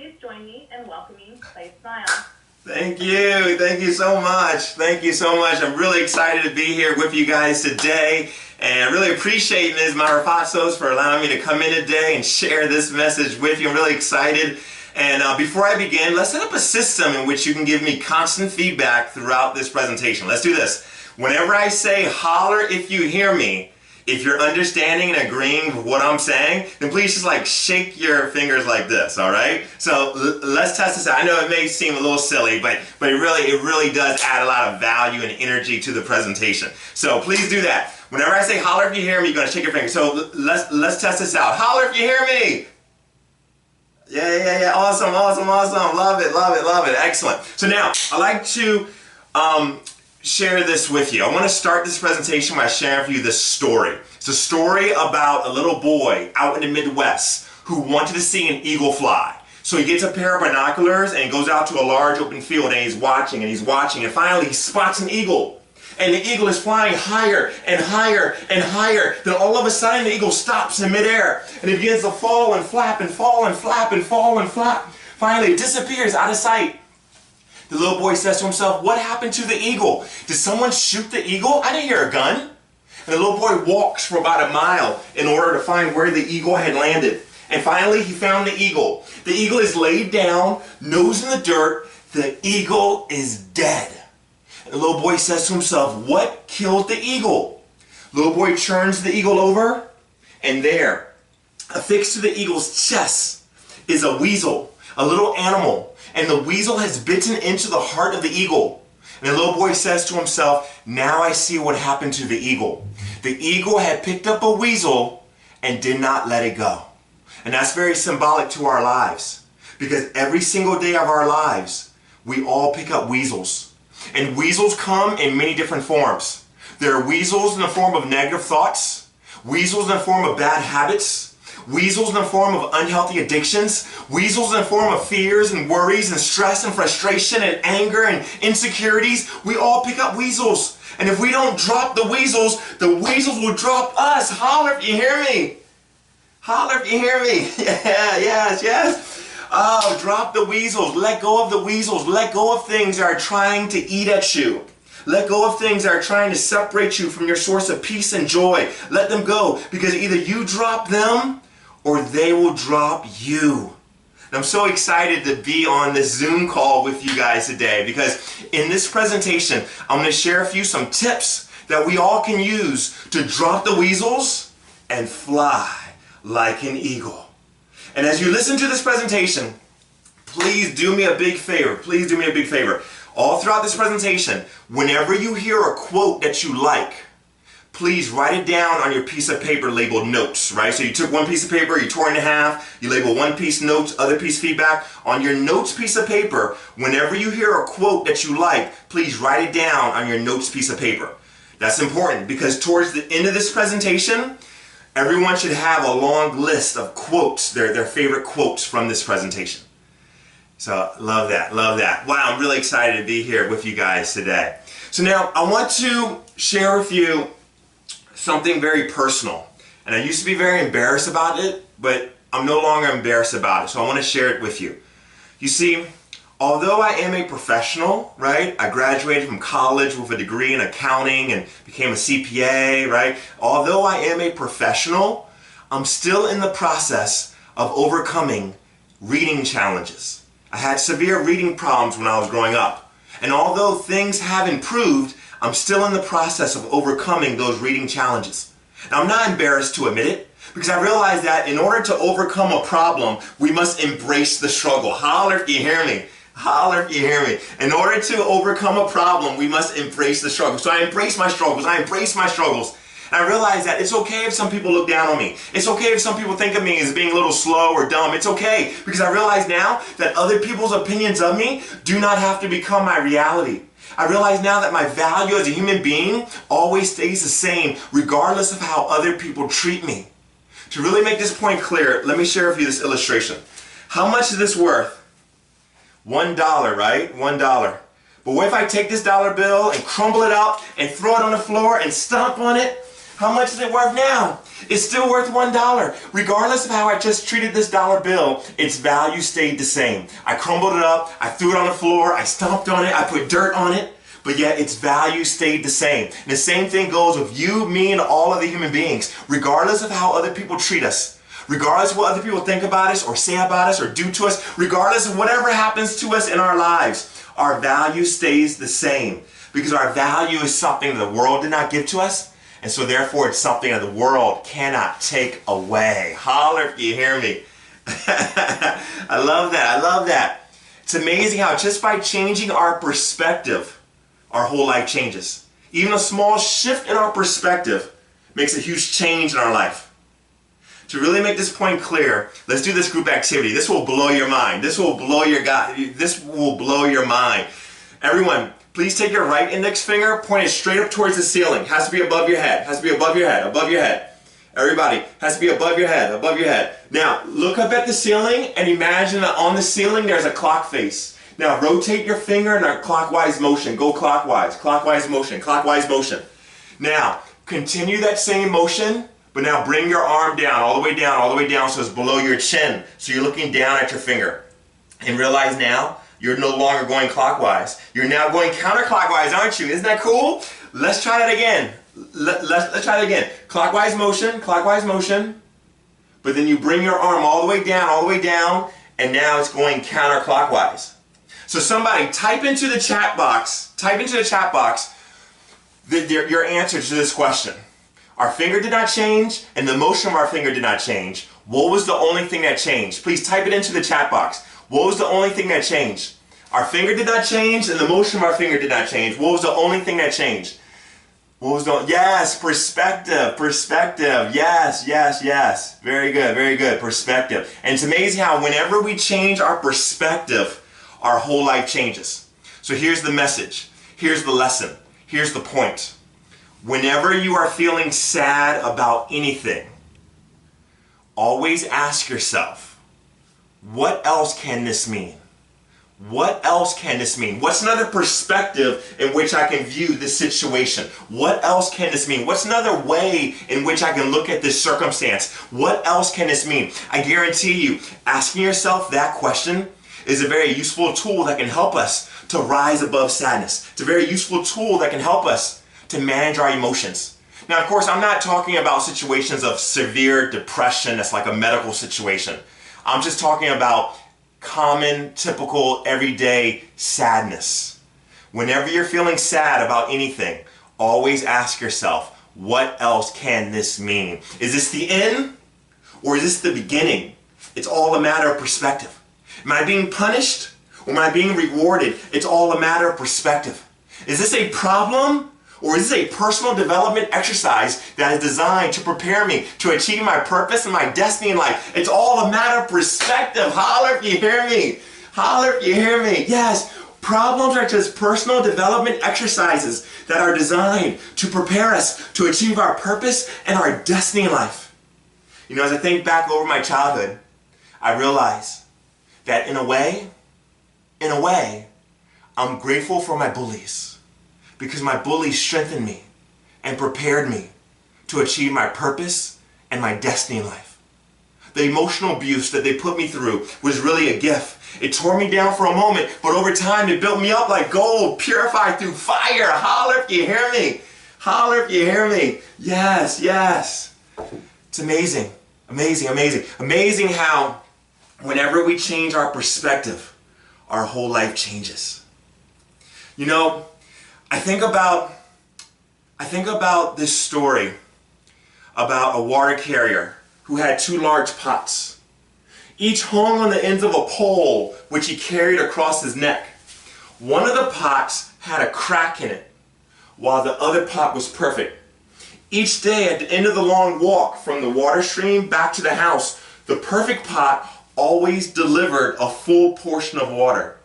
please join me in welcoming Claysmile. Thank you so much. Thank you so much. I'm really excited to be here with you guys today, and I really appreciate Ms. Marapasos for allowing me to come in today and share this message with you. I'm really excited. And before I begin, let's set up a system in which you can give me constant feedback throughout this presentation. Let's do this. Whenever I say holler if you hear me, if you're understanding and agreeing with what I'm saying, then please just like shake your fingers like this, all right? So let's test this out. I know it may seem a little silly, but it really does add a lot of value and energy to the presentation. So please do that. Whenever I say holler if you hear me, you're gonna shake your fingers. So let's test this out. Holler if you hear me. Yeah. Awesome. Love it. Excellent. So now, I'd like to share this with you. I want to start this presentation by sharing for you this story. It's a story about a little boy out in the Midwest who wanted to see an eagle fly. So he gets a pair of binoculars and goes out to a large open field, and he's watching, and finally he spots an eagle. And the eagle is flying higher and higher and higher. Then all of a sudden the eagle stops in midair and it begins to fall and flap and fall and flap and fall and flap. Finally it disappears out of sight. The little boy says to himself, what happened to the eagle? Did someone shoot the eagle? I didn't hear a gun. And the little boy walks for about a mile in order to find where the eagle had landed. And finally he found the eagle. The eagle is laid down, nose in the dirt. The eagle is dead. And the little boy says to himself, what killed the eagle? The little boy turns the eagle over, and there, affixed to the eagle's chest, is a weasel, a little animal. And the weasel has bitten into the heart of the eagle. And the little boy says to himself, now I see what happened to the eagle. The eagle had picked up a weasel and did not let it go. And that's very symbolic to our lives. Because every single day of our lives, we all pick up weasels. And weasels come in many different forms. There are weasels in the form of negative thoughts, weasels in the form of bad habits, weasels in the form of unhealthy addictions, weasels in the form of fears and worries and stress and frustration and anger and insecurities. We all pick up weasels. And if we don't drop the weasels will drop us. Holler if you hear me. Holler if you hear me. Yeah, yes. Oh, drop the weasels. Let go of the weasels. Let go of things that are trying to eat at you. Let go of things that are trying to separate you from your source of peace and joy. Let them go, because either you drop them or they will drop you. And I'm so excited to be on this Zoom call with you guys today, because in this presentation, I'm going to share some tips that we all can use to drop the weasels and fly like an eagle. And as you listen to this presentation, please do me a big favor. Please do me a big favor. All throughout this presentation, whenever you hear a quote that you like, please write it down on your piece of paper labeled notes, right? So you took one piece of paper, you tore it in half, you label one piece notes, other piece feedback. On your notes piece of paper, whenever you hear a quote that you like, please write it down on your notes piece of paper. That's important, because towards the end of this presentation, everyone should have a long list of quotes, their favorite quotes from this presentation. So love that. Wow, I'm really excited to be here with you guys today. So now I want to share with you something very personal. And I used to be very embarrassed about it, but I'm no longer embarrassed about it. So I want to share it with you. You see, although I am a professional, right? I graduated from college with a degree in accounting and became a CPA, right? Although I am a professional, I'm still in the process of overcoming reading challenges. I had severe reading problems when I was growing up. And although things have improved, I'm still in the process of overcoming those reading challenges. Now, I'm not embarrassed to admit it, because I realize that in order to overcome a problem, we must embrace the struggle. Holler if you hear me. Holler if you hear me. In order to overcome a problem, we must embrace the struggle. So I embrace my struggles. And I realize that it's okay if some people look down on me. It's okay if some people think of me as being a little slow or dumb. It's okay, because I realize now that other people's opinions of me do not have to become my reality. I realize now that my value as a human being always stays the same, regardless of how other people treat me. To really make this point clear, let me share with you this illustration. How much is this worth? $1, right? $1. But what if I take this dollar bill and crumble it up and throw it on the floor and stomp on it? How much is it worth now? It's still worth $1. Regardless of how I just treated this dollar bill, its value stayed the same. I crumbled it up, I threw it on the floor, I stomped on it, I put dirt on it, but yet its value stayed the same. And the same thing goes with you, me, and all of the human beings. Regardless of how other people treat us, regardless of what other people think about us or say about us or do to us, regardless of whatever happens to us in our lives, our value stays the same. Because our value is something that the world did not give to us, and so therefore it's something that the world cannot take away. Holler if you hear me. I love that. I love that. It's amazing how just by changing our perspective, our whole life changes. Even a small shift in our perspective makes a huge change in our life. To really make this point clear, let's do this group activity. This will blow your mind. This will blow your This will blow your mind. Everyone, please take your right index finger, point it straight up towards the ceiling. Has to be above your head. Has to be above your head. Above your head. Everybody, has to be above your head. Above your head. Now, look up at the ceiling and imagine that on the ceiling there's a clock face. Now, rotate your finger in a clockwise motion. Go clockwise. Clockwise motion. Clockwise motion. Now, continue that same motion, but now bring your arm down, all the way down, all the way down so it's below your chin. So you're looking down at your finger. And realize now, you're no longer going clockwise. You're now going counterclockwise, aren't you? Isn't that cool? Let's try that again. Let's try that again. Clockwise motion. But then you bring your arm all the way down, and now it's going counterclockwise. So somebody type into the chat box, your answer to this question. Our finger did not change, and the motion of our finger did not change. What was the only thing that changed? Please type it into the chat box. What was the only thing that changed? Our finger did not change, and the motion of our finger did not change. What was the only thing that changed? Yes, perspective. Yes. Very good, perspective. And it's amazing how whenever we change our perspective, our whole life changes. So here's the message. Here's the lesson. Here's the point. Whenever you are feeling sad about anything, always ask yourself, what else can this mean? What else can this mean? What's another perspective in which I can view this situation? What else can this mean? What's another way in which I can look at this circumstance? What else can this mean? I guarantee you, asking yourself that question is a very useful tool that can help us to rise above sadness. It's a very useful tool that can help us to manage our emotions. Now, of course, I'm not talking about situations of severe depression that's like a medical situation. I'm just talking about common, typical, everyday sadness. Whenever you're feeling sad about anything, always ask yourself, what else can this mean? Is this the end or is this the beginning? It's all a matter of perspective. Am I being punished or am I being rewarded? It's all a matter of perspective. Is this a problem or is this a personal development exercise that is designed to prepare me to achieve my purpose and my destiny in life? It's all a matter of perspective. Holler if you hear me. Holler if you hear me. Yes, problems are just personal development exercises that are designed to prepare us to achieve our purpose and our destiny in life. You know, as I think back over my childhood, I realize that in a way, I'm grateful for my bullies. Because my bullies strengthened me and prepared me to achieve my purpose and my destiny in life. The emotional abuse that they put me through was really a gift. It tore me down for a moment, but over time it built me up like gold, purified through fire. Holler if you hear me. Holler if you hear me. Yes. It's amazing. Amazing how whenever we change our perspective, our whole life changes. You know, I think about this story about a water carrier who had two large pots. Each hung on the ends of a pole which he carried across his neck. One of the pots had a crack in it, while the other pot was perfect. Each day at the end of the long walk from the water stream back to the house, the perfect pot always delivered a full portion of water.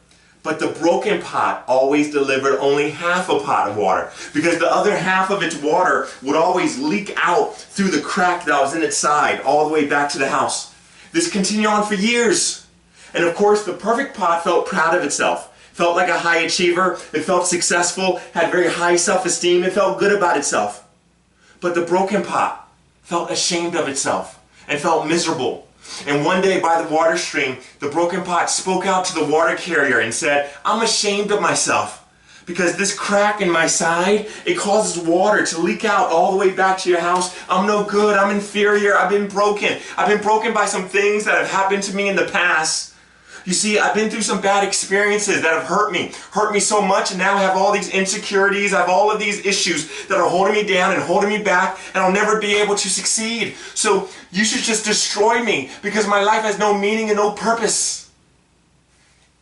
But the broken pot always delivered only half a pot of water because the other half of its water would always leak out through the crack that was in its side all the way back to the house. This continued on for years. And of course, the perfect pot felt proud of itself, felt like a high achiever, it felt successful, had very high self-esteem, it felt good about itself. But the broken pot felt ashamed of itself and felt miserable. And one day by the water stream, the broken pot spoke out to the water carrier and said, I'm ashamed of myself because this crack in my side, it causes water to leak out all the way back to your house. I'm no good, I'm inferior, I've been broken. I've been broken by some things that have happened to me in the past. You see, I've been through some bad experiences that have hurt me so much, and now I have all these insecurities, I have all of these issues that are holding me down and holding me back, and I'll never be able to succeed. So you should just destroy me because my life has no meaning and no purpose.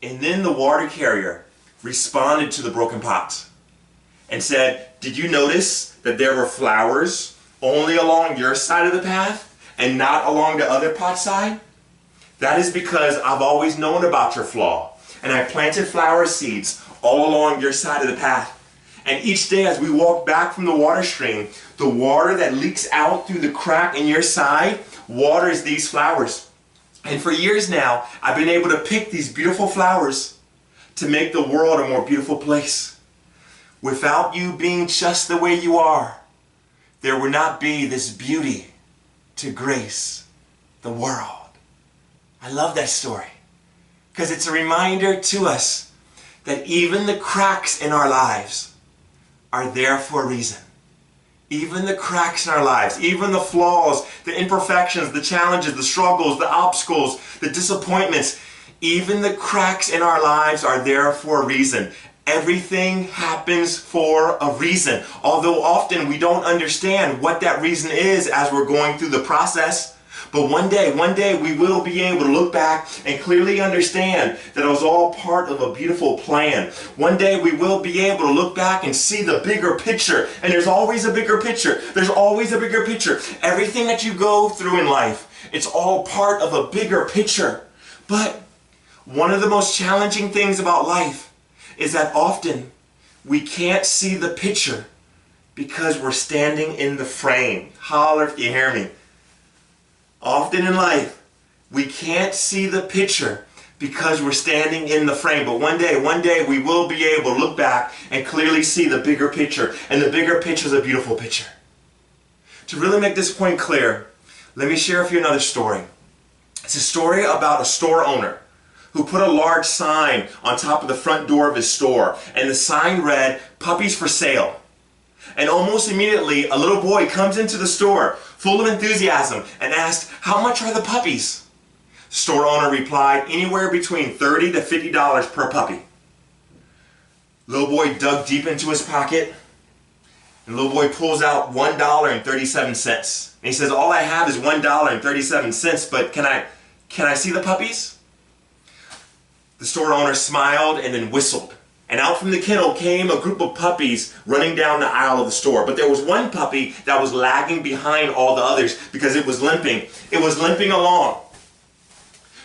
And then the water carrier responded to the broken pot and said, did you notice that there were flowers only along your side of the path and not along the other pot's side? That is because I've always known about your flaw, and I planted flower seeds all along your side of the path. And each day as we walk back from the water stream, the water that leaks out through the crack in your side waters these flowers. And for years now, I've been able to pick these beautiful flowers to make the world a more beautiful place. Without you being just the way you are, there would not be this beauty to grace the world. I love that story because it's a reminder to us that even the cracks in our lives are there for a reason. Even the cracks in our lives, even the flaws, the imperfections, the challenges, the struggles, the obstacles, the disappointments, even the cracks in our lives are there for a reason. Everything happens for a reason, although often we don't understand what that reason is as we're going through the process. But one day we will be able to look back and clearly understand that it was all part of a beautiful plan. One day we will be able to look back and see the bigger picture. And there's always a bigger picture. There's always a bigger picture. Everything that you go through in life, it's all part of a bigger picture. But one of the most challenging things about life is that often we can't see the picture because we're standing in the frame. Holler if you hear me. Often in life, we can't see the picture because we're standing in the frame. But one day we will be able to look back and clearly see the bigger picture. And the bigger picture is a beautiful picture. To really make this point clear, let me share with you another story. It's a story about a store owner who put a large sign on top of the front door of his store. And the sign read, "Puppies for sale." And almost immediately, a little boy comes into the store, full of enthusiasm, and asked, "How much are the puppies?" The store owner replied, "Anywhere between $30 to $50 per puppy." Little boy dug deep into his pocket, and little boy pulls out $1.37. And he says, "All I have is $1.37, but can I see the puppies?" The store owner smiled and then whistled. And out from the kennel came a group of puppies running down the aisle of the store. But there was one puppy that was lagging behind all the others because it was limping. It was limping along.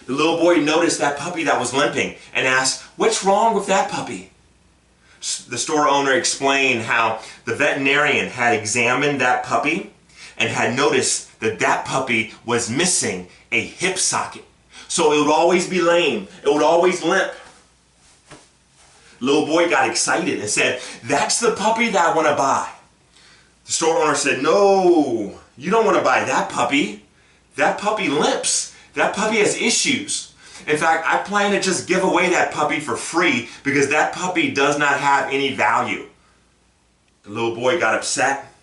The little boy noticed that puppy that was limping and asked, "What's wrong with that puppy?" The store owner explained how the veterinarian had examined that puppy and had noticed that that puppy was missing a hip socket. So it would always be lame. It would always limp. Little boy got excited and said, "That's the puppy that I want to buy." The store owner said, "No, you don't want to buy that puppy. That puppy limps. That puppy has issues. In fact, I plan to just give away that puppy for free because that puppy does not have any value." The little boy got upset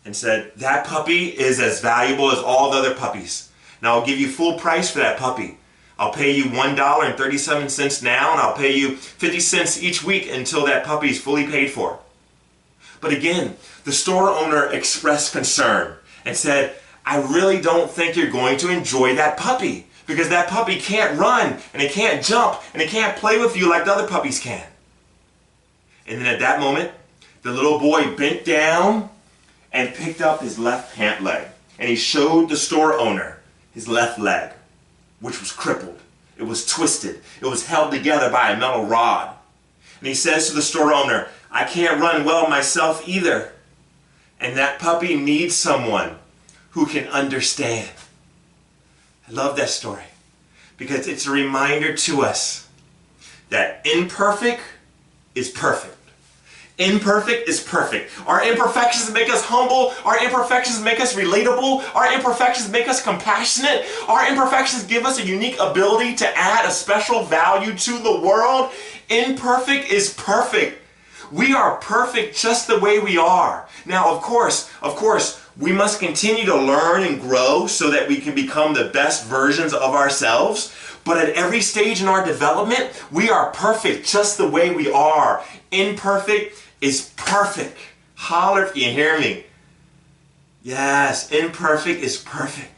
and said, "That puppy is as valuable as all the other puppies. Now I'll give you full price for that puppy. I'll pay you $1.37 now, and I'll pay you 50 cents each week until that puppy is fully paid for." But again, the store owner expressed concern and said, "I really don't think you're going to enjoy that puppy because that puppy can't run, and it can't jump, and it can't play with you like the other puppies can." And then at that moment, the little boy bent down and picked up his left pant leg, and he showed the store owner his left leg, which was crippled. It was twisted. It was held together by a metal rod. And he says to the store owner, "I can't run well myself either. And that puppy needs someone who can understand." I love that story because it's a reminder to us that imperfect is perfect. Imperfect is perfect. Our imperfections make us humble. Our imperfections make us relatable. Our imperfections make us compassionate. Our imperfections give us a unique ability to add a special value to the world. Imperfect is perfect. We are perfect just the way we are. Now, of course, we must continue to learn and grow so that we can become the best versions of ourselves. But at every stage in our development, we are perfect just the way we are. Imperfect is perfect. Holler if you hear me. Yes, imperfect is perfect.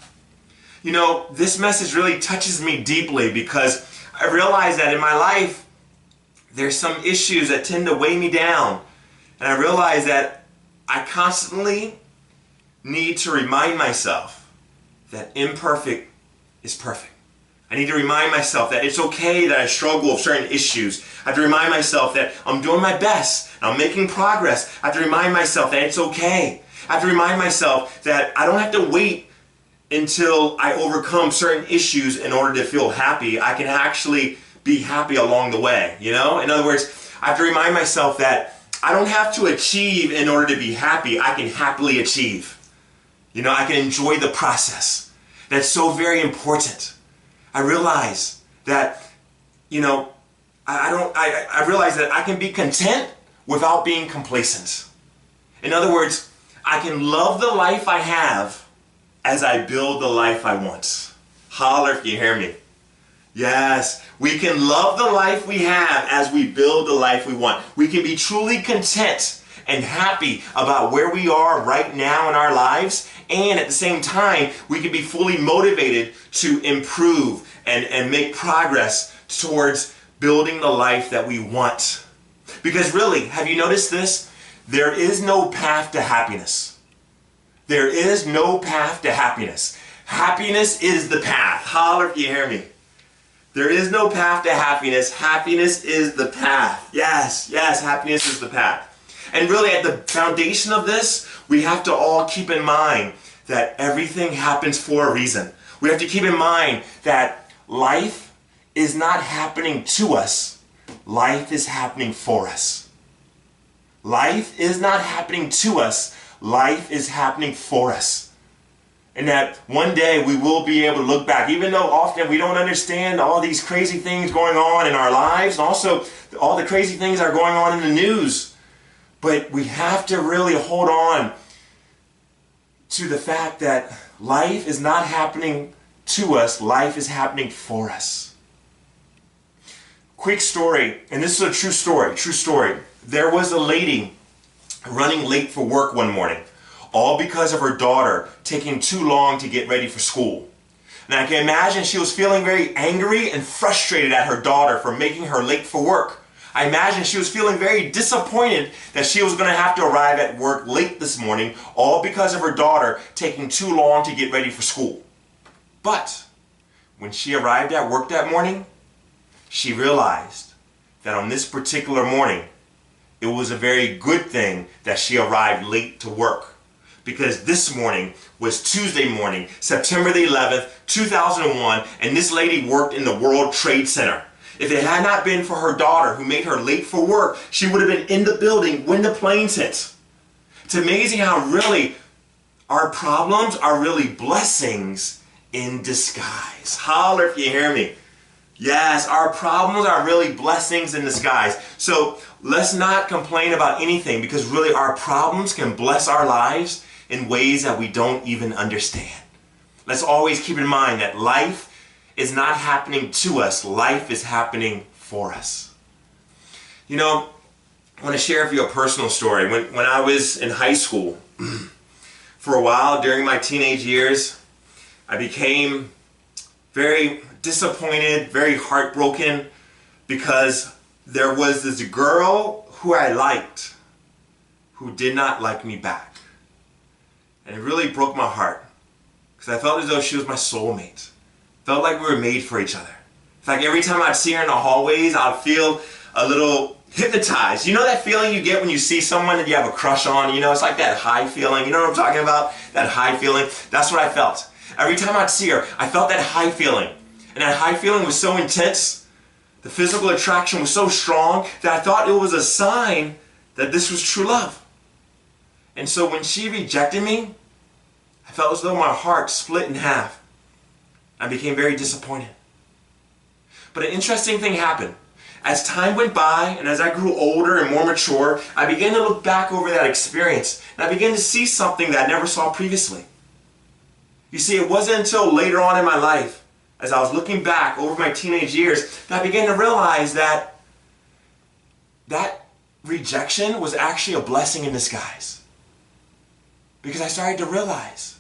You know, this message really touches me deeply because I realize that in my life, there's some issues that tend to weigh me down. And I realize that I constantly need to remind myself that imperfect is perfect. I need to remind myself that it's okay that I struggle with certain issues. I have to remind myself that I'm doing my best. I'm making progress. I have to remind myself that it's okay. I have to remind myself that I don't have to wait until I overcome certain issues in order to feel happy. I can actually be happy along the way, you know? In other words, I have to remind myself that I don't have to achieve in order to be happy. I can happily achieve. You know, I can enjoy the process. That's so very important. I realize that, you know, I realize that I can be content without being complacent. In other words, I can love the life I have as I build the life I want. Holler if you hear me. Yes, we can love the life we have as we build the life we want. We can be truly content and happy about where we are right now in our lives, and at the same time, we can be fully motivated to improve and make progress towards building the life that we want. Because really, have you noticed this? There is no path to happiness. There is no path to happiness. Happiness is the path. Holler if you hear me. There is no path to happiness. Happiness is the path. Yes, happiness is the path. And really at the foundation of this, we have to all keep in mind that everything happens for a reason. We have to keep in mind that life is not happening to us. Life is happening for us. Life is not happening to us. Life is happening for us. And that one day we will be able to look back, even though often we don't understand all these crazy things going on in our lives, and also all the crazy things that are going on in the news. But we have to really hold on to the fact that life is not happening to us, life is happening for us. Quick story, and this is a true story. There was a lady running late for work one morning, all because of her daughter taking too long to get ready for school. Now I can imagine she was feeling very angry and frustrated at her daughter for making her late for work. I imagine she was feeling very disappointed that she was going to have to arrive at work late this morning, all because of her daughter taking too long to get ready for school. But when she arrived at work that morning, she realized that on this particular morning, it was a very good thing that she arrived late to work. Because this morning was Tuesday morning, September the 11th, 2001, and this lady worked in the World Trade Center. If it had not been for her daughter who made her late for work, she would have been in the building when the planes hit. It's amazing how really our problems are really blessings in disguise. Holler if you hear me. Yes, our problems are really blessings in disguise. So let's not complain about anything, because really our problems can bless our lives in ways that we don't even understand. Let's always keep in mind that life is not happening to us. Life is happening for us. You know, I want to share with you a personal story. When I was in high school, for a while during my teenage years, I became very disappointed, very heartbroken, because there was this girl who I liked who did not like me back. And it really broke my heart, because I felt as though she was my soulmate. Felt like we were made for each other. In fact, every time I'd see her in the hallways, I'd feel a little hypnotized. You know that feeling you get when you see someone that you have a crush on? You know, it's like that high feeling. You know what I'm talking about? That high feeling. That's what I felt. Every time I'd see her, I felt that high feeling. And that high feeling was so intense. The physical attraction was so strong that I thought it was a sign that this was true love. And so when she rejected me, I felt as though my heart split in half. I became very disappointed. But an interesting thing happened. As time went by and as I grew older and more mature, I began to look back over that experience and I began to see something that I never saw previously. You see, it wasn't until later on in my life, as I was looking back over my teenage years, that I began to realize that that rejection was actually a blessing in disguise. Because I started to realize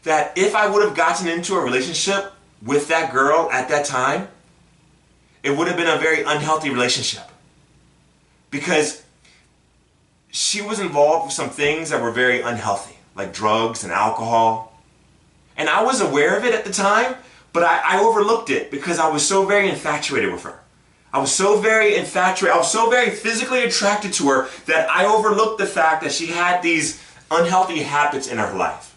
that if I would have gotten into a relationship with that girl at that time, it would have been a very unhealthy relationship. Because she was involved with some things that were very unhealthy, like drugs and alcohol. And I was aware of it at the time, but I overlooked it because I was so very infatuated with her. I was so very infatuated, I was so very physically attracted to her that I overlooked the fact that she had these unhealthy habits in her life.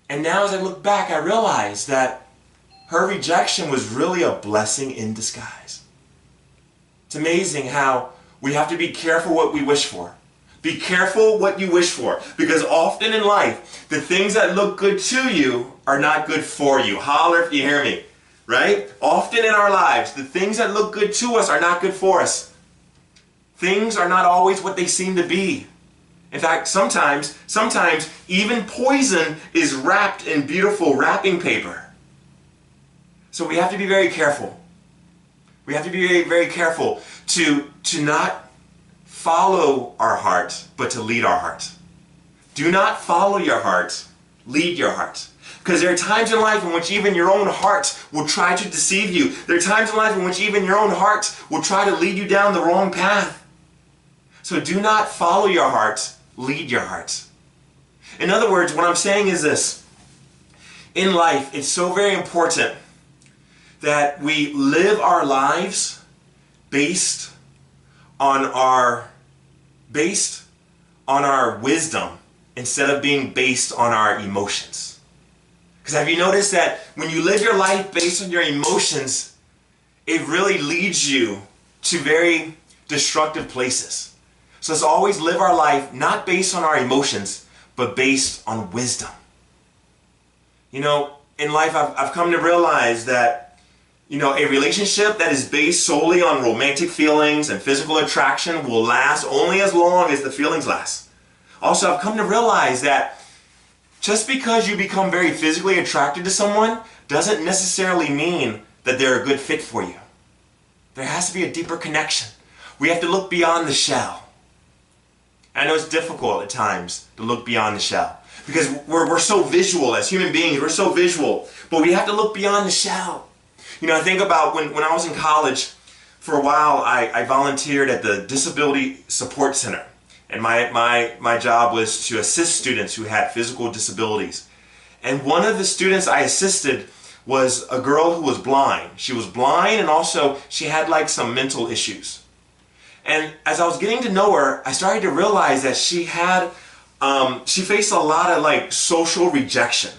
And now as I look back, I realize that her rejection was really a blessing in disguise. It's amazing how we have to be careful what we wish for. Be careful what you wish for, because often in life, the things that look good to you are not good for you. Holler if you hear me, right? Often in our lives, the things that look good to us are not good for us. Things are not always what they seem to be. In fact, sometimes even poison is wrapped in beautiful wrapping paper. So we have to be very careful. We have to be very, very careful to not follow our heart, but to lead our heart. Do not follow your heart, lead your heart. Because there are times in life in which even your own heart will try to deceive you. There are times in life in which even your own heart will try to lead you down the wrong path. So do not follow your heart, lead your heart. In other words, what I'm saying is this. In life, it's so very important that we live our lives based on our wisdom instead of being based on our emotions. Because have you noticed that when you live your life based on your emotions, it really leads you to very destructive places. So let's always live our life not based on our emotions, but based on wisdom. You know, in life I've come to realize that a relationship that is based solely on romantic feelings and physical attraction will last only as long as the feelings last. Also, I've come to realize that just because you become very physically attracted to someone doesn't necessarily mean that they're a good fit for you. There has to be a deeper connection. We have to look beyond the shell. I know it's difficult at times to look beyond the shell because we're so visual as human beings. We're so visual, but we have to look beyond the shell. I think about when I was in college, for a while I volunteered at the Disability Support Center. And my job was to assist students who had physical disabilities. And one of the students I assisted was a girl who was blind. She was blind and also she had like some mental issues. And as I was getting to know her, I started to realize that she faced a lot of like social rejection.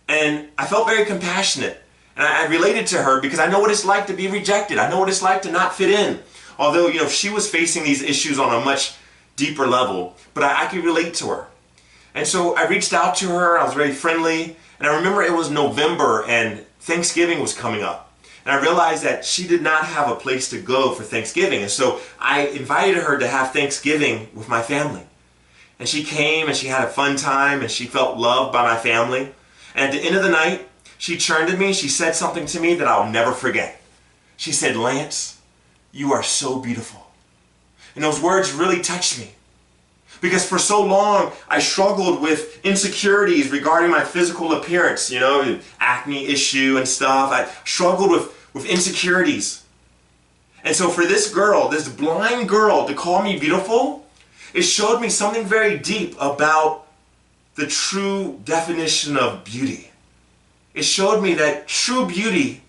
And I felt very compassionate. And I related to her because I know what it's like to be rejected. I know what it's like to not fit in. Although, she was facing these issues on a much deeper level, but I could relate to her. And so I reached out to her, I was very friendly, and I remember it was November and Thanksgiving was coming up. And I realized that she did not have a place to go for Thanksgiving. And so I invited her to have Thanksgiving with my family. And she came and she had a fun time and she felt loved by my family. And at the end of the night, she turned to me, she said something to me that I'll never forget. She said, "Lance, you are so beautiful." And those words really touched me. Because for so long, I struggled with insecurities regarding my physical appearance, acne issue and stuff. I struggled with insecurities. And so for this girl, this blind girl, to call me beautiful, it showed me something very deep about the true definition of beauty. It showed me that true beauty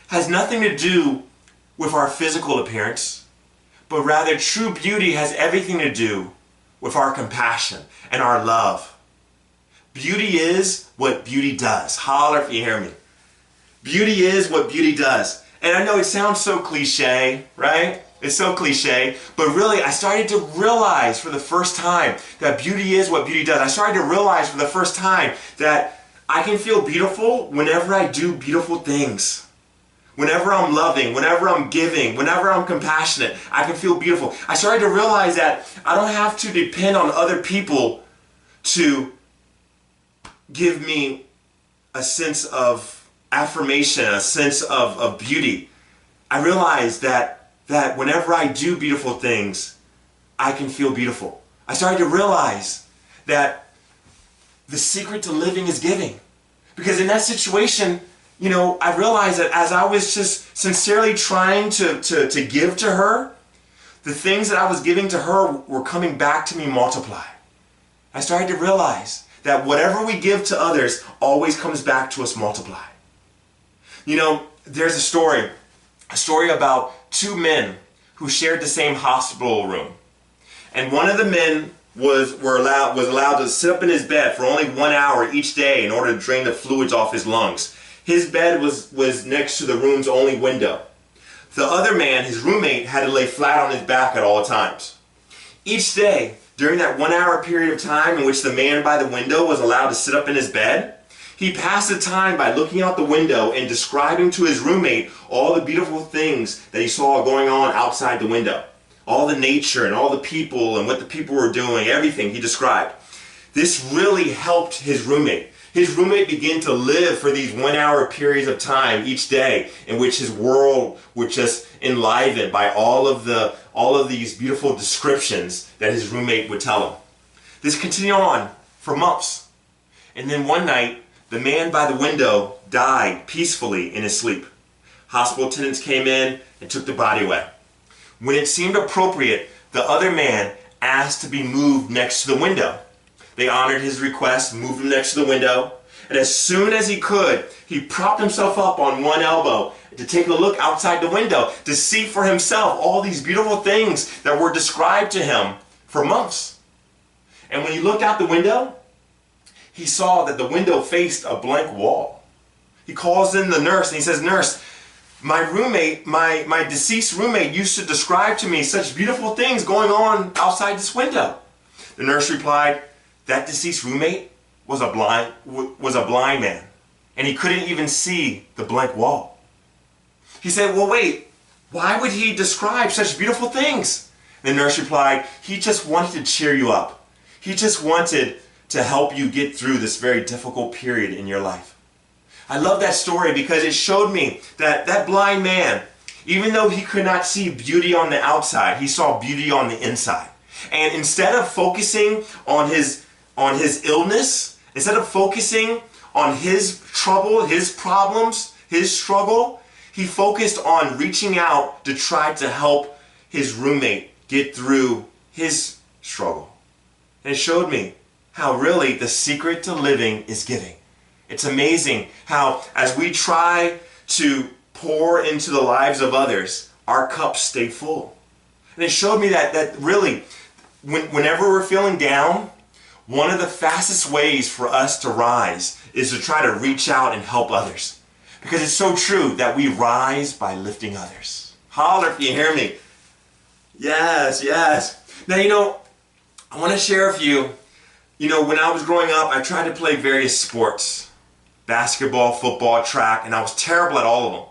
has nothing to do with our physical appearance, but rather true beauty has everything to do with our compassion and our love. Beauty is what beauty does. Holler if you hear me. Beauty is what beauty does. And I know it sounds so cliche, right? It's so cliche, but really I started to realize for the first time that beauty is what beauty does. I started to realize for the first time that I can feel beautiful whenever I do beautiful things. Whenever I'm loving, whenever I'm giving, whenever I'm compassionate, I can feel beautiful. I started to realize that I don't have to depend on other people to give me a sense of affirmation, a sense of beauty. I realized that whenever I do beautiful things, I can feel beautiful. I started to realize that the secret to living is giving. Because in that situation, I realized that as I was just sincerely trying to give to her, the things that I was giving to her were coming back to me multiplied. I started to realize that whatever we give to others always comes back to us multiplied. There's a story about two men who shared the same hospital room. And one of the men was allowed to sit up in his bed for only 1 hour each day in order to drain the fluids off his lungs. His bed was next to the room's only window. The other man, his roommate, had to lay flat on his back at all times. Each day, during that 1 hour period of time in which the man by the window was allowed to sit up in his bed, he passed the time by looking out the window and describing to his roommate all the beautiful things that he saw going on outside the window. All the nature and all the people and what the people were doing, everything he described. This really helped his roommate. His roommate began to live for these 1 hour periods of time each day in which his world was just enlivened by all of these beautiful descriptions that his roommate would tell him. This continued on for months. And then one night, the man by the window died peacefully in his sleep. Hospital attendants came in and took the body away. When it seemed appropriate, the other man asked to be moved next to the window. They honored his request, moved him next to the window, and as soon as he could, he propped himself up on one elbow to take a look outside the window to see for himself all these beautiful things that were described to him for months. And when he looked out the window, he saw that the window faced a blank wall. He calls in the nurse and he says, "Nurse, my roommate, my deceased roommate used to describe to me such beautiful things going on outside this window." The nurse replied, "That deceased roommate was a blind man, and he couldn't even see the blank wall." He said, "Well, wait, why would he describe such beautiful things?" The nurse replied, "He just wanted to cheer you up. He just wanted to help you get through this very difficult period in your life." I love that story because it showed me that that blind man, even though he could not see beauty on the outside, he saw beauty on the inside. And instead of focusing on his illness, instead of focusing on his trouble, his problems, his struggle, he focused on reaching out to try to help his roommate get through his struggle. And it showed me how really the secret to living is giving. It's amazing how as we try to pour into the lives of others, our cups stay full. And it showed me that really, whenever we're feeling down, one of the fastest ways for us to rise is to try to reach out and help others. Because it's so true that we rise by lifting others. Holler if you hear me. Yes, yes. Now, I want to share with you, when I was growing up, I tried to play various sports. Basketball, football, track, and I was terrible at all of them.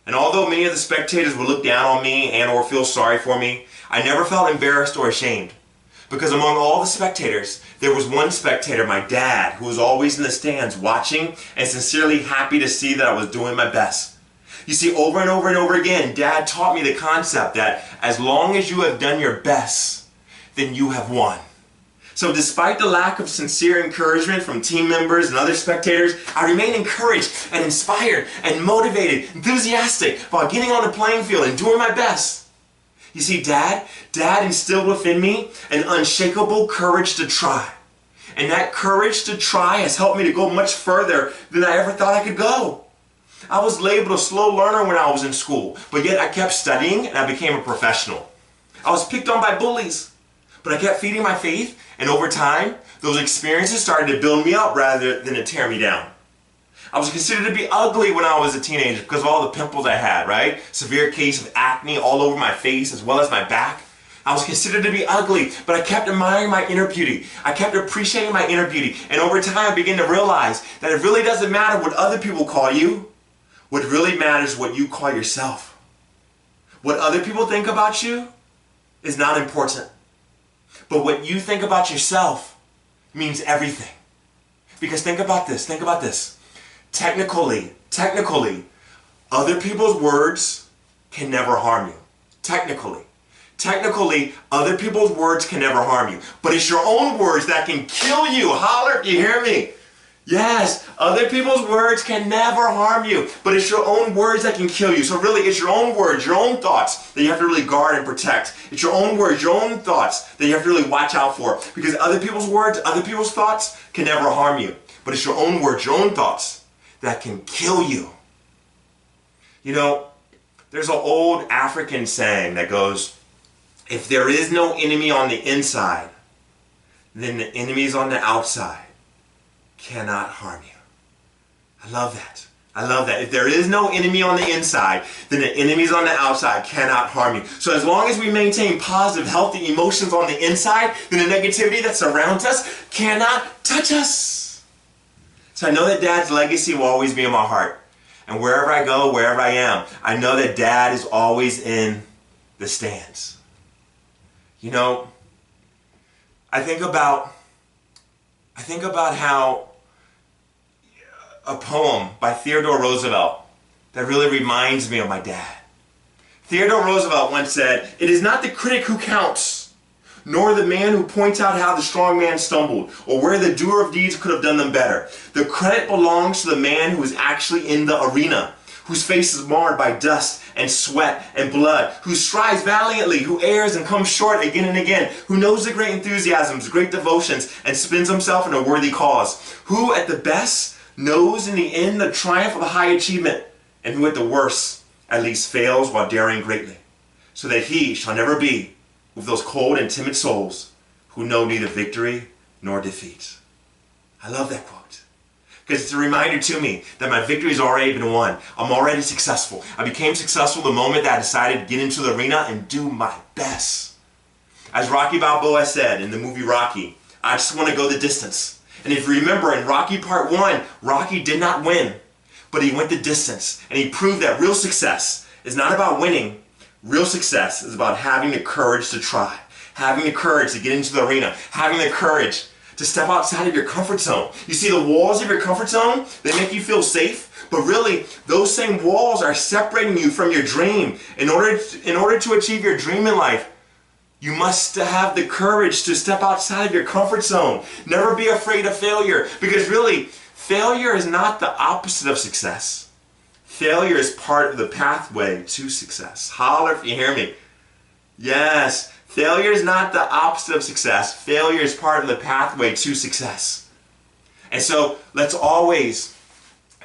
And although many of the spectators would look down on me and or feel sorry for me, I never felt embarrassed or ashamed. Because among all the spectators, there was one spectator, my dad, who was always in the stands watching and sincerely happy to see that I was doing my best. You see, over and over and over again, Dad taught me the concept that as long as you have done your best, then you have won. So despite the lack of sincere encouragement from team members and other spectators, I remained encouraged and inspired and motivated, enthusiastic about getting on the playing field and doing my best. You see, Dad instilled within me an unshakable courage to try. And that courage to try has helped me to go much further than I ever thought I could go. I was labeled a slow learner when I was in school, but yet I kept studying and I became a professional. I was picked on by bullies, but I kept feeding my faith, and over time, those experiences started to build me up rather than to tear me down. I was considered to be ugly when I was a teenager because of all the pimples I had, right? Severe case of acne all over my face as well as my back. I was considered to be ugly, but I kept admiring my inner beauty. I kept appreciating my inner beauty. And over time, I began to realize that it really doesn't matter what other people call you. What really matters is what you call yourself. What other people think about you is not important. But what you think about yourself means everything. Because think about this. Technically, other people's words can never harm you. Technically, other people's words can never harm you. But it's your own words that can kill you. Holler if you hear me. Yes, other people's words can never harm you. But it's your own words that can kill you. So really, it's your own words, your own thoughts that you have to really guard and protect. It's your own words, your own thoughts that you have to really watch out for. Because other people's words, other people's thoughts can never harm you. But it's your own words, your own thoughts that can kill you. You know, there's an old African saying that goes, if there is no enemy on the inside, then the enemies on the outside cannot harm you. I love that. If there is no enemy on the inside, then the enemies on the outside cannot harm you. So as long as we maintain positive, healthy emotions on the inside, then the negativity that surrounds us cannot touch us. So I know that Dad's legacy will always be in my heart. And wherever I go, wherever I am, I know that Dad is always in the stands. You know, I think about how a poem by Theodore Roosevelt that really reminds me of my dad. Theodore Roosevelt once said, "It is not the critic who counts, nor the man who points out how the strong man stumbled, or where the doer of deeds could have done them better. The credit belongs to the man who is actually in the arena, whose face is marred by dust and sweat and blood, who strives valiantly, who errs and comes short again and again, who knows the great enthusiasms, great devotions, and spends himself in a worthy cause, who at the best knows in the end the triumph of a high achievement, and who at the worst at least fails while daring greatly, so that he shall never be with those cold and timid souls who know neither victory nor defeat." I love that quote. Because it's a reminder to me that my victory has already been won. I'm already successful. I became successful the moment that I decided to get into the arena and do my best. As Rocky Balboa said in the movie Rocky, I just want to go the distance. And if you remember in Rocky Part 1, Rocky did not win, but he went the distance. And he proved that real success is not about winning. Real success is about having the courage to try, having the courage to get into the arena, having the courage to step outside of your comfort zone. You see, the walls of your comfort zone, they make you feel safe, but really, those same walls are separating you from your dream. In order to achieve your dream in life, you must have the courage to step outside of your comfort zone. Never be afraid of failure, because really, failure is not the opposite of success. Failure is part of the pathway to success. Holler if you hear me. Yes. Failure is not the opposite of success. Failure is part of the pathway to success. And so let's always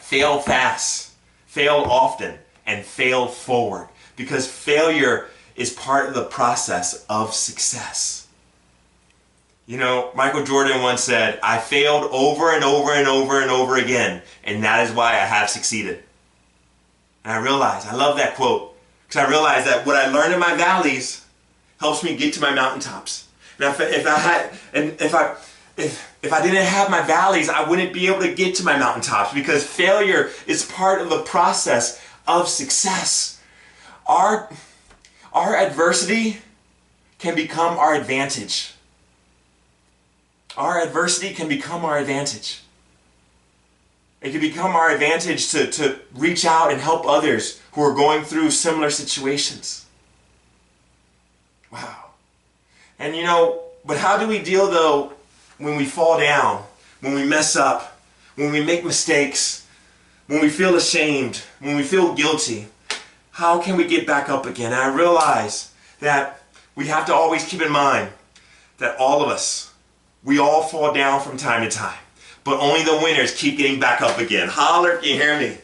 fail fast, fail often, and fail forward. Because failure is part of the process of success. You know, Michael Jordan once said, "I failed over and over and over and over again, and that is why I have succeeded." And I love that quote, because I realized that what I learned in my valleys helps me get to my mountaintops. Now, if I didn't have my valleys, I wouldn't be able to get to my mountaintops, because failure is part of the process of success. Our adversity can become our advantage. Our adversity can become our advantage. It can become our advantage to reach out and help others who are going through similar situations. Wow. And you know, but how do we deal though when we fall down, when we mess up, when we make mistakes, when we feel ashamed, when we feel guilty? How can we get back up again? And I realize that we have to always keep in mind that all of us, we all fall down from time to time, but only the winners keep getting back up again. Holler if you hear me.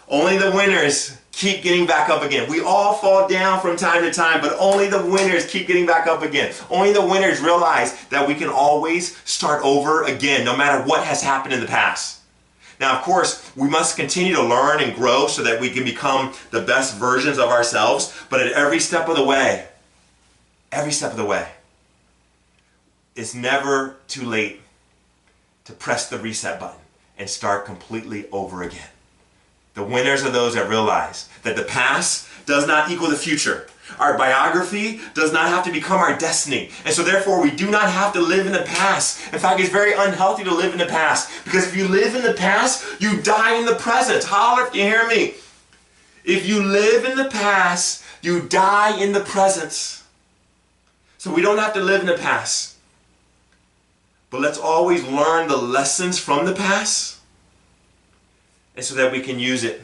Only the winners keep getting back up again. We all fall down from time to time, but only the winners keep getting back up again. Only the winners realize that we can always start over again, no matter what has happened in the past. Now, of course, we must continue to learn and grow so that we can become the best versions of ourselves. But at every step of the way, it's never too late to press the reset button and start completely over again. The winners are those that realize that the past does not equal the future. Our biography does not have to become our destiny. And so therefore we do not have to live in the past. In fact, it's very unhealthy to live in the past. Because if you live in the past, you die in the present. Holler if you hear me. If you live in the past, you die in the present. So we don't have to live in the past. But let's always learn the lessons from the past. And so that we can use it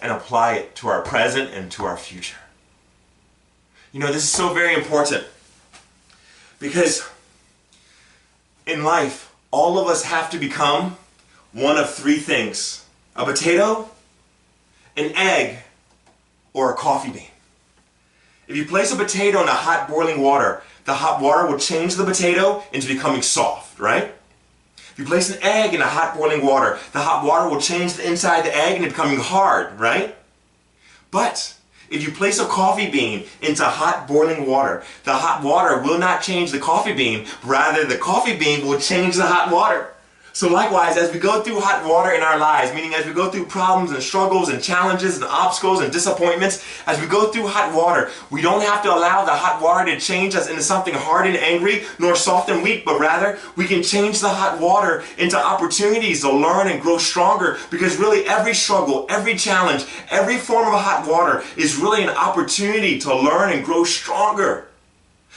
and apply it to our present and to our future. You know, this is so very important because in life, all of us have to become one of three things: a potato, an egg, or a coffee bean. If you place a potato in the hot boiling water, the hot water will change the potato into becoming soft, right? If you place an egg in the hot boiling water, the hot water will change the inside of the egg into becoming hard, right? But if you place a coffee bean into hot boiling water, the hot water will not change the coffee bean, rather the coffee bean will change the hot water. So likewise, as we go through hot water in our lives, meaning as we go through problems and struggles and challenges and obstacles and disappointments, as we go through hot water, we don't have to allow the hot water to change us into something hard and angry, nor soft and weak, but rather we can change the hot water into opportunities to learn and grow stronger, because really every struggle, every challenge, every form of hot water is really an opportunity to learn and grow stronger.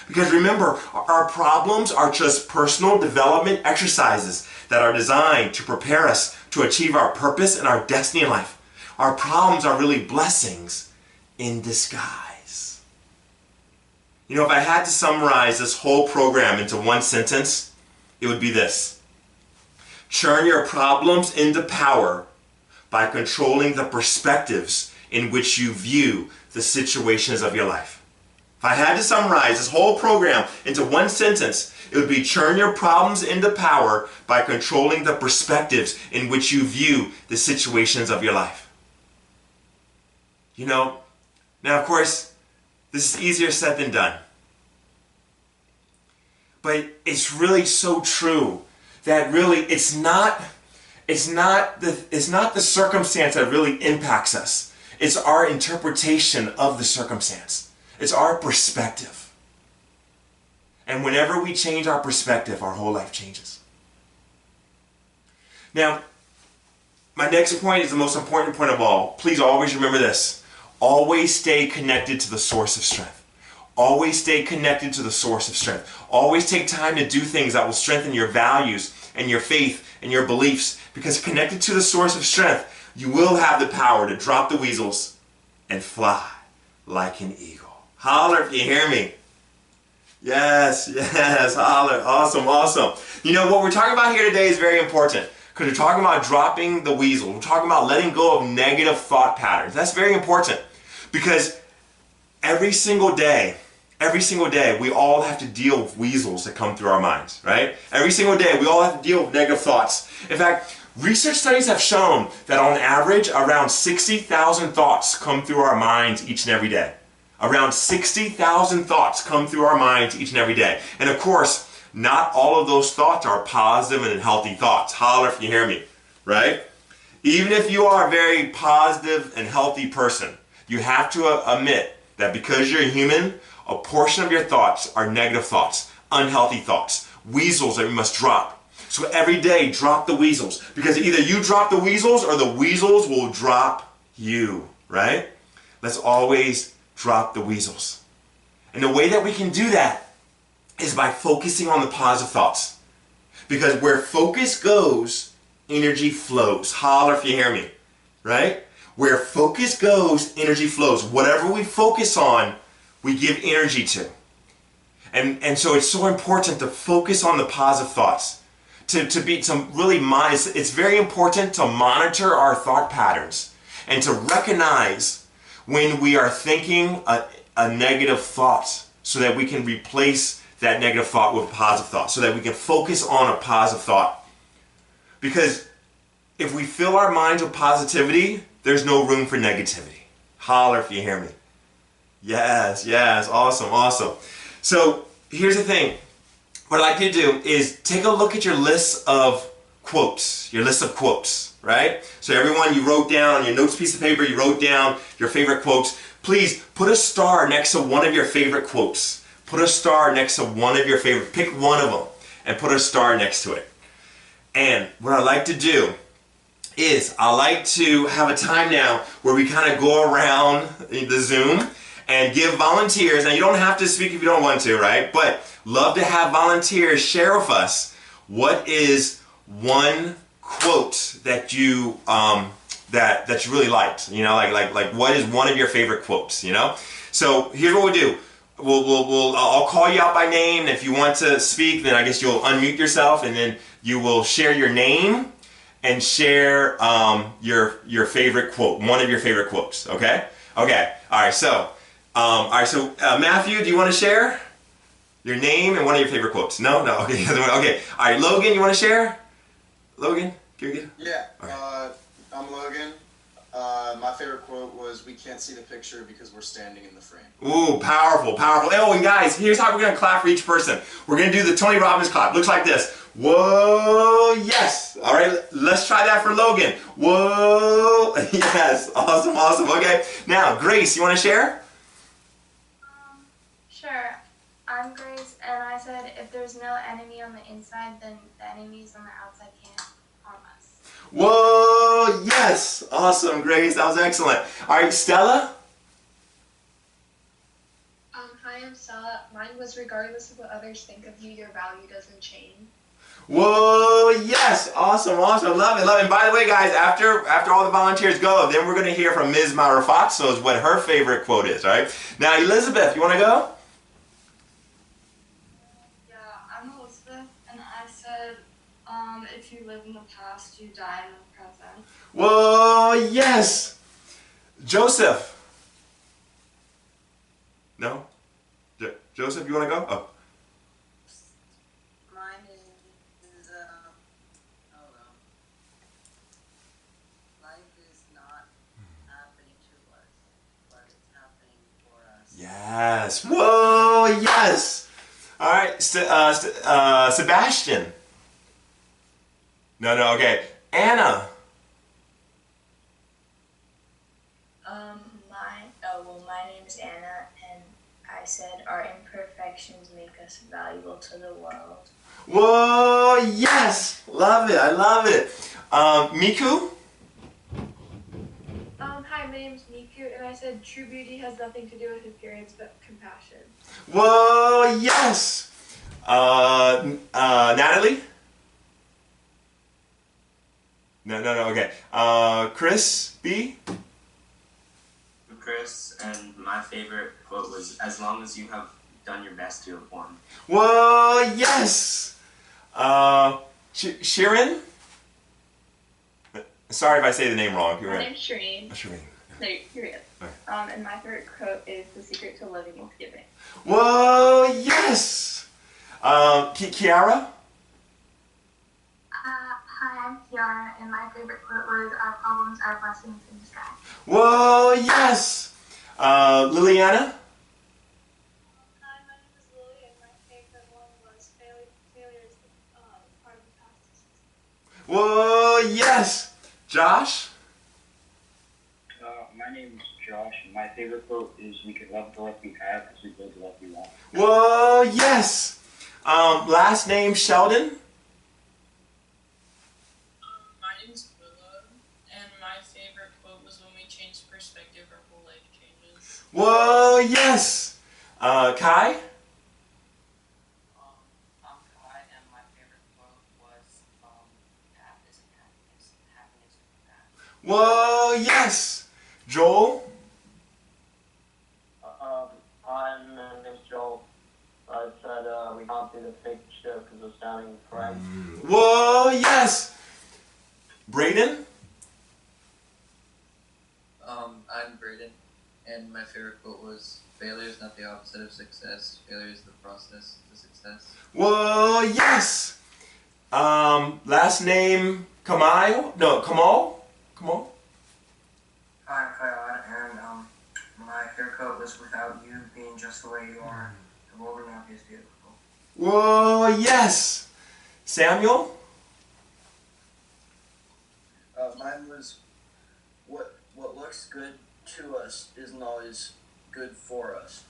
Because remember, our problems are just personal development exercises that are designed to prepare us to achieve our purpose and our destiny in life. Our problems are really blessings in disguise. You know, if I had to summarize this whole program into one sentence, it would be this: turn your problems into power by controlling the perspectives in which you view the situations of your life. If I had to summarize this whole program into one sentence, it would be: turn your problems into power by controlling the perspectives in which you view the situations of your life. You know, now of course, this is easier said than done. But it's really so true that really it's not the circumstance that really impacts us. It's our interpretation of the circumstance. It's our perspective. And whenever we change our perspective, our whole life changes. Now, my next point is the most important point of all. Please always remember this: always stay connected to the source of strength. Always stay connected to the source of strength. Always take time to do things that will strengthen your values and your faith and your beliefs, because connected to the source of strength, you will have the power to drop the weasels and fly like an eagle. Holler if you hear me. Yes, holler. Awesome, awesome. You know, what we're talking about here today is very important, because we're talking about dropping the weasel. We're talking about letting go of negative thought patterns. That's very important, because every single day, we all have to deal with weasels that come through our minds, right? Every single day, we all have to deal with negative thoughts. In fact, research studies have shown that on average, around 60,000 thoughts come through our minds each and every day. Around 60,000 thoughts come through our minds each and every day. And of course, not all of those thoughts are positive and healthy thoughts. Holler if you hear me, right? Even if you are a very positive and healthy person, you have to admit that because you're human, a portion of your thoughts are negative thoughts, unhealthy thoughts, weasels that you must drop. So every day, drop the weasels, because either you drop the weasels or the weasels will drop you, right? Let's always drop the weasels. And the way that we can do that is by focusing on the positive thoughts. Because where focus goes, energy flows. Holler if you hear me, right? Where focus goes, energy flows. Whatever we focus on, we give energy to. And so it's so important to focus on the positive thoughts. It's very important to monitor our thought patterns and to recognize when we are thinking a negative thought, so that we can replace that negative thought with a positive thought, so that we can focus on a positive thought. Because if we fill our minds with positivity, there's no room for negativity. Holler if you hear me. Yes, yes, awesome, awesome. So here's the thing. What I'd like you to do is take a look at your list of quotes, right? So everyone, you wrote down on your notes piece of paper, you wrote down your favorite quotes. Please put a star next to one of your favorite quotes. Put a star next to one of your favorite, pick one of them and put a star next to it. And what I like to do is I like to have a time now where we kind of go around the Zoom and give volunteers, and you don't have to speak if you don't want to, right? But love to have volunteers share with us what is one quote that you that you really liked, you know, like what is one of your favorite quotes, you know? So here's what we'll do. I'll call you out by name, and if you want to speak, then I guess you'll unmute yourself, and then you will share your name and share your favorite quote, one of your favorite quotes. Okay? Okay. All right. So, Matthew, do you want to share your name and one of your favorite quotes? No. No. Okay. Okay. All right. Logan, you want to share? Logan, good. Yeah. Okay. I'm Logan. My favorite quote was, "We can't see the picture because we're standing in the frame." Ooh, powerful, powerful. Oh, and guys, here's how we're going to clap for each person. We're going to do the Tony Robbins clap. Looks like this. Whoa, yes. All right, let's try that for Logan. Whoa, yes. Awesome, awesome. Okay, now, Grace, you want to share? Sure. I'm Grace, and I said if there's no enemy on the inside, then the enemies on the outside can't harm us. Whoa, yes. Awesome, Grace. That was excellent. All right, Stella? Hi, I'm Stella. Mine was, regardless of what others think of you, your value doesn't change. Whoa, yes. Awesome, awesome. Love it, love it. And by the way, guys, after all the volunteers go, then we're going to hear from Ms. Myra Fox, so is what her favorite quote is, all right? Now, Elizabeth, you want to go? Yeah, I'm Elizabeth, and I said, if you live in the past, you die in the present. Whoa, yes. Joseph. No? Joseph, you want to go? Oh. Mine is hold on. Life is not happening to us, but it's happening for us. Yes. Whoa, yes. All right, Sebastian. No, okay. Anna. My name is Anna, and I said our imperfections make us valuable to the world. Whoa, yes. Love it. I love it. Miku? Hi, my name's Miku, and I said true beauty has nothing to do with appearance but compassion. Whoa, yes. Natalie? No, okay. Chris B? Chris, and my favorite quote was, "As long as you have done your best to have won." Whoa, yes. Shirin? Sorry if I say the name wrong. My name's Shireen. Shireen. No, you're good. Right. And my favorite quote is, "The secret to living is giving." Whoa, yes. Kiara? Hi, I'm Kiara, and my favorite quote was, our problems are blessings in disguise. Whoa, yes. Liliana? Hi, my name is Lily, and my favorite one was failure is part of the path to success. Whoa, yes. Josh? My name is Josh, and my favorite quote is, "We can love the life we have as we build the life we want." Whoa, yes. Last name Sheldon? My name is Willow, and my favorite quote was, "When we change perspective, our whole life changes." Whoa, yes. Kai? I'm Kai, and my favorite quote was, "Path isn't happiness, happiness is the path." Whoa, yes. Joel? Hi, my name's Joel. I said, "We can't do the fake shit because we're standing in frame." Whoa, yes. Brayden? I'm Braden, and my favorite quote was, "Failure is not the opposite of success. Failure is the process to success." Whoa, yes. Last name Kamayo? No, Kamal? Kamal? Hi, I'm Kyle, and my favorite quote was, "Without you being just the way you are, the world would not be as beautiful." Whoa, yes! Samuel? Mine was, what looks good to us isn't always good for us.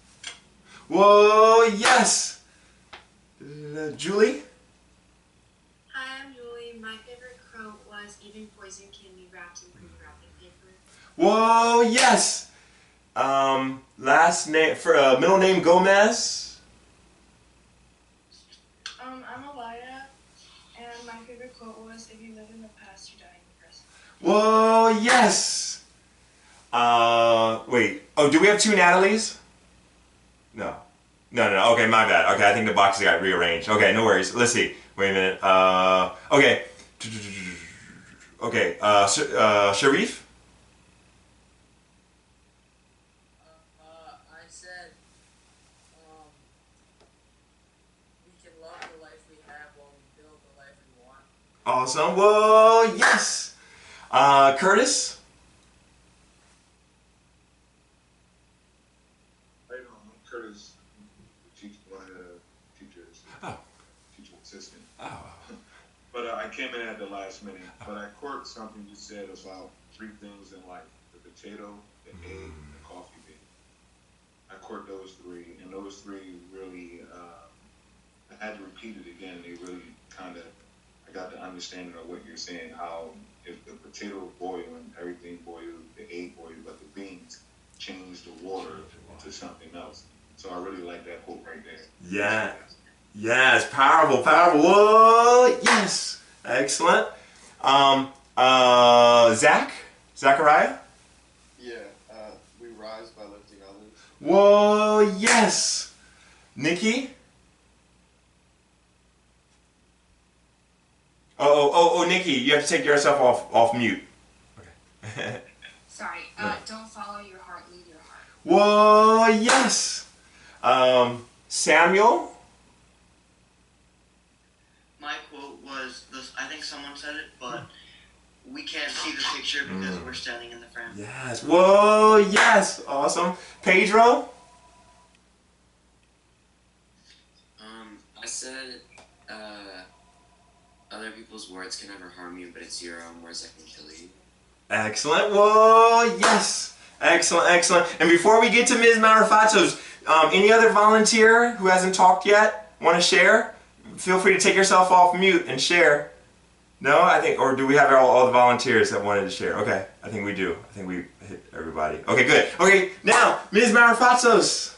Whoa, yes! Julie? Hi, I'm Julie. My favorite quote was, "Even poison can be wrapped in pretty wrapping paper." Whoa, yes! Last name, for middle name Gomez? I'm Alaya, and my favorite quote was, "If you live in the past, you die in the present." Whoa, yes! Wait. Oh, do we have 2 Natalies? No. No. Okay, my bad. Okay, I think the boxes got rearranged. Okay, no worries. Let's see. Wait a minute. Okay. Okay, Sharif? I said, we can love the life we have while we build the life we want. Awesome. Whoa, yes! Curtis? Hey, I'm Curtis, one of the teachers, teacher assistant. But I came in at the last minute. But I quote something you said about 3 things in life: the potato, the egg, and the coffee bean. I quote those 3, and those 3 really, I had to repeat it again. They really kind of, I got the understanding of what you're saying, how if the potato boiled and everything boiled, the egg boiled, but the beans changed the water into something else. So I really like that quote right there. Yeah. Yes, powerful. Whoa, yes. Excellent. Zachariah? Yeah, we rise by lifting others. Whoa, yes. Nikki? Oh, Nikki, you have to take yourself off mute. Okay. Sorry, don't follow your heart, lead your heart. Whoa, yes. Samuel? My quote was this. I think someone said it, but we can't see the picture because we're standing in the frame. Yes. Whoa, yes. Awesome. Pedro? I said, other people's words can never harm you, but it's your own words that can kill you. Excellent. Whoa, yes. Excellent. And before we get to Ms. Marafatos, any other volunteer who hasn't talked yet want to share? Feel free to take yourself off mute and share. No, I think, or do we have all the volunteers that wanted to share? Okay, I think we do. I think we hit everybody. Okay, good. Okay, now, Ms. Marafatos.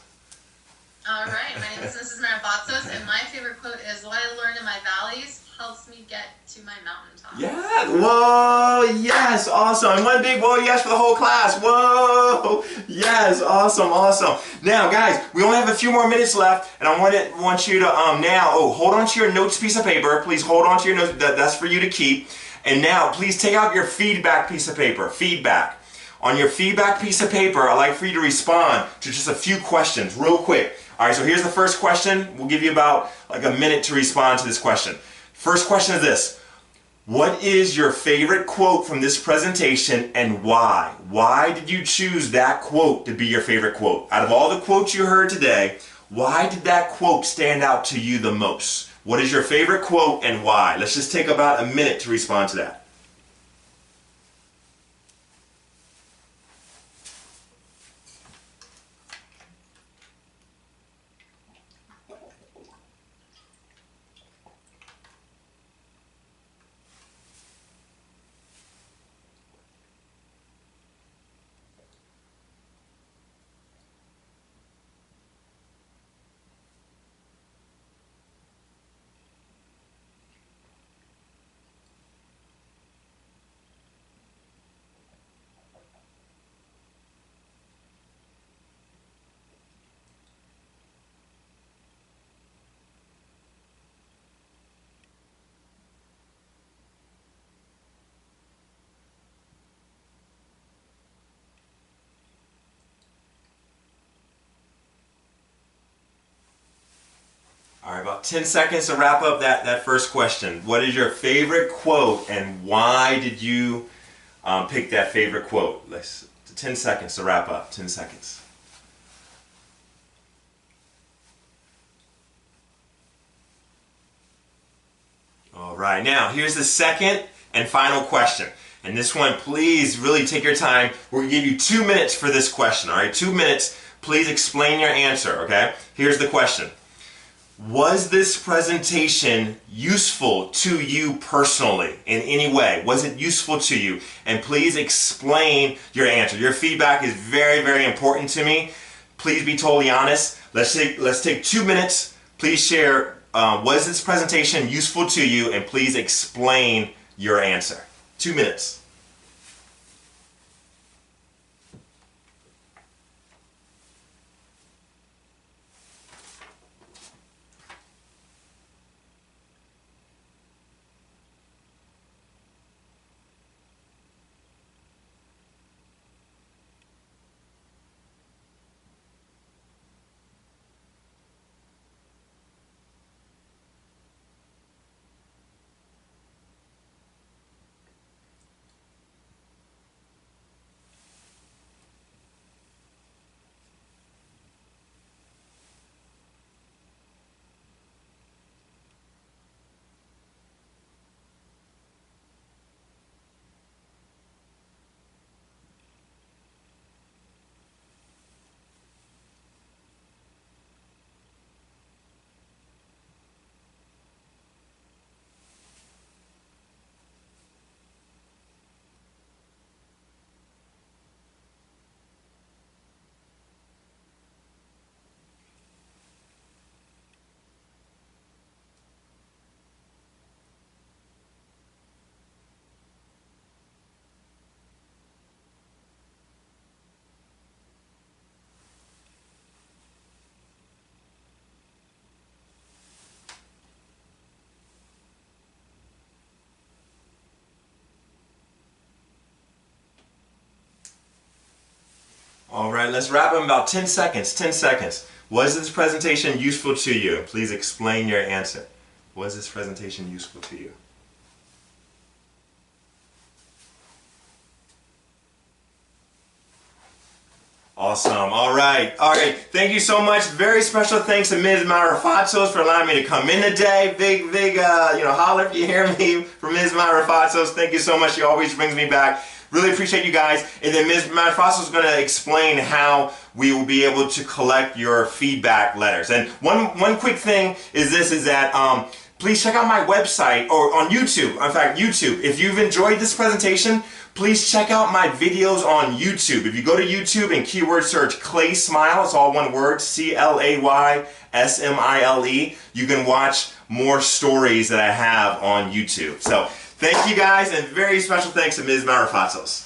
All right, my name is Mrs. Marafatos, and my favorite quote is, "What I learned in my valleys helps me get to my mountaintop." Yeah, whoa, yes, awesome. And one big whoa, yes for the whole class. Whoa, yes, awesome. Now, guys, we only have a few more minutes left, and I want you to hold on to your notes piece of paper. Please hold on to your notes. That's for you to keep. And now, please take out your feedback piece of paper. Feedback. On your feedback piece of paper, I'd like for you to respond to just a few questions real quick. All right, so here's the first question. We'll give you about like a minute to respond to this question. First question is this: what is your favorite quote from this presentation and why? Why did you choose that quote to be your favorite quote? Out of all the quotes you heard today, why did that quote stand out to you the most? What is your favorite quote and why? Let's just take about a minute to respond to that. about 10 seconds to wrap up that first question. What is your favorite quote and why did you pick that favorite quote? 10 seconds to wrap up. 10 seconds. All right, now here's the second and final question. And this one, please really take your time. We're going to give you 2 minutes for this question, all right? 2 minutes. Please explain your answer, okay? Here's the question. Was this presentation useful to you personally in any way? Was it useful to you? And please explain your answer. Your feedback is very, very important to me. Please be totally honest. Let's take 2 minutes. Please share, was this presentation useful to you? And please explain your answer. 2 minutes. All right, let's wrap up in about 10 seconds. 10 seconds. Was this presentation useful to you? Please explain your answer. Was this presentation useful to you? Awesome. All right. Thank you so much. Very special thanks to Ms. Myra Fatos for allowing me to come in today. Big, holler if you hear me from Ms. Myra Fatos. Thank you so much. She always brings me back. Really appreciate you guys. And then Ms. Myra Fatos is going to explain how we will be able to collect your feedback letters. And one quick thing is that please check out my website or on YouTube. In fact, YouTube. If you've enjoyed this presentation, please check out my videos on YouTube. If you go to YouTube and keyword search Claysmile, it's all one word, Claysmile, you can watch more stories that I have on YouTube. So thank you guys, and very special thanks to Ms. Myra Fatos.